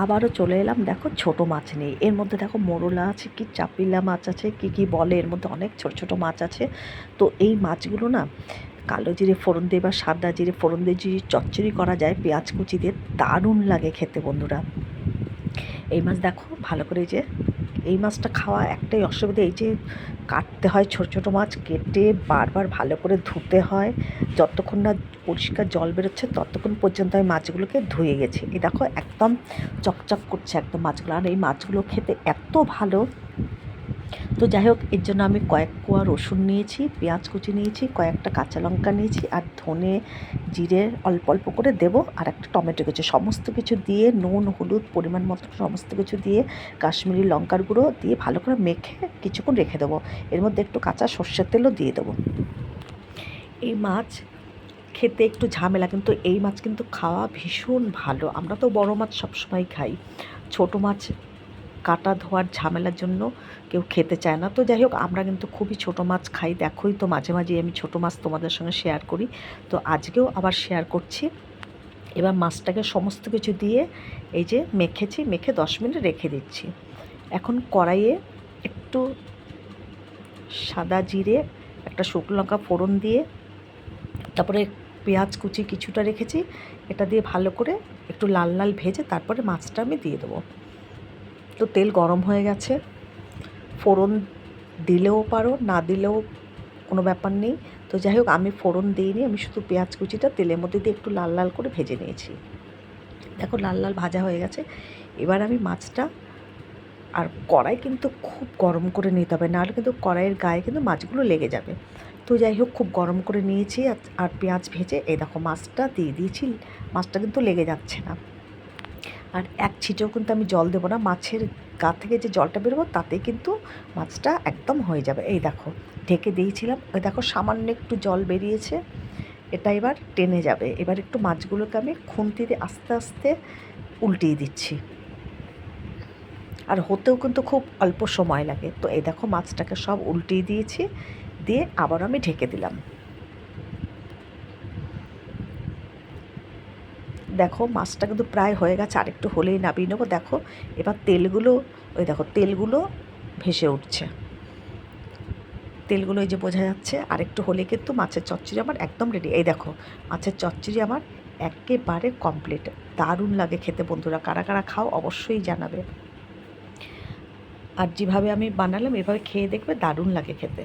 আবারও চলে এলাম দেখো ছোট মাছ নিয়ে। এর মধ্যে দেখো মোরলা আছে, কি চাপিলা মাছ আছে, কি বলে, এর মধ্যে অনেক ছোট ছোট মাছ আছে। তো এই মাছগুলো না কালো জিরে ফোড়ন দিয়ে বা সাদা জিরে ফোড়ন দিয়ে যদি চচ্চড়ি করা যায় পেঁয়াজ কুচি দিয়ে, দারুণ লাগে খেতে বন্ধুরা। এই মাছ দেখো ভালো করে, যে এই মাছটা খাওয়া একটাই অসুবিধা, এই যে কাটতে হয় ছোট ছোট মাছ, কেটে বারবার ভালো করে ধুতে হয়। যতক্ষণ না পরিষ্কার জল বেরোচ্ছে ততক্ষণ পর্যন্ত আমি মাছগুলোকে ধুয়ে গেছি। এই দেখো একদম চকচক করছে একদম মাছগুলো, আর এই মাছগুলো খেতে এত ভালো। তো যাই হোক, এর জন্য আমি কয়েক কোয়া রসুন নিয়েছি, পেঁয়াজ কুচি নিয়েছি, কয়েকটা কাঁচা লঙ্কা নিয়েছি, আর ধনে জিরে অল্প অল্প করে দেবো, আর একটা টমেটো কুচি, সমস্ত কিছু দিয়ে নুন হলুদ পরিমাণ মতো সমস্ত কিছু দিয়ে কাশ্মীরি লঙ্কার গুঁড়ো দিয়ে ভালো করে মেখে কিছুক্ষণ রেখে দেবো। এর মধ্যে একটু কাঁচা সর্ষের তেলও দিয়ে দেবো। এই মাছ খেতে একটু ঝামেলা, কিন্তু এই মাছ কিন্তু খাওয়া ভীষণ ভালো। আমরা তো বড় মাছ সবসময় খাই, ছোট মাছ কাটা ধোয়ার ঝামেলার জন্য কেউ খেতে চায় না। তো যাই হোক, আমরা কিন্তু খুবই ছোট মাছ খাই, দেখোই তো মাঝে মাঝে আমি ছোট মাছ তোমাদের সঙ্গে শেয়ার করি। তো আজকেও আবার শেয়ার করছি। এবার মাছটাকে সমস্ত কিছু দিয়ে এই যে মেখেছি, মেখে 10 মিনিট রেখে দিচ্ছি। এখন কড়াইয়ে একটু সাদা জিরে, একটা শুকনো লঙ্কা ফোড়ন দিয়ে, তারপরে পেঁয়াজ কুচি কিছুটা রেখেছি, এটা দিয়ে ভালো করে একটু লাল লাল ভেজে তারপরে মাছটা আমি দিয়ে দেবো। তো তেল গরম হয়ে গেছে, ফোড়ন দিলেও পারো, না দিলেও কোনো ব্যাপার নেই। তো যাই হোক, আমি ফোড়ন দিইনি, আমি শুধু পেঁয়াজ কুচিটা তেলের মধ্যে দিয়ে একটু লাল লাল করে ভেজে নিয়েছি। দেখো লাল লাল ভাজা হয়ে গেছে। এবার আমি মাছটা, আর কড়াই কিন্তু খুব গরম করে নিতে হবে, নাহলে কিন্তু কড়াইয়ের গায়ে কিন্তু মাছগুলো লেগে যাবে। তো যাই হোক, খুব গরম করে নিয়েছি, আর পেঁয়াজ ভেজে এই দেখো মাছটা দিয়ে দিয়েছি। মাছটা কিন্তু লেগে যাচ্ছে না, আর এক ছিটেও কিন্তু আমি জল দেবো না। মাছের গা থেকে যে জলটা বেরোবো তাতেই কিন্তু মাছটা একদম হয়ে যাবে। এই দেখো ঢেকে দিয়েছিলাম, ওই দেখো সামান্য একটু জল বেরিয়েছে, এটা এবার টেনে যাবে। এবার একটু মাছগুলোকে আমি খুন্তি দিয়ে আস্তে আস্তে উল্টিয়ে দিচ্ছি, আর হতেও কিন্তু খুব অল্প সময় লাগে। তো এই দেখো মাছটাকে সব উল্টিয়ে দিয়েছি, দিয়ে আবার আমি ঢেকে দিলাম। দেখো মাছটা কিন্তু প্রায় হয়ে গেছে, আরেকটু হলেই নামিয়ে নেবো। দেখো এবার তেলগুলো, ওই দেখো তেলগুলো ভেসে উঠছে, তেলগুলো এই যে বোঝা যাচ্ছে। আরেকটু হলে কিন্তু মাছের চচ্চড়ি আমার একদম রেডি। এই দেখো মাছের চচ্চড়ি আমার একেবারে কমপ্লিট। দারুণ লাগে খেতে বন্ধুরা, কারা কারা খাও অবশ্যই জানাবে। আর যেভাবে আমি বানালাম এভাবে খেয়ে দেখবে, দারুণ লাগে খেতে।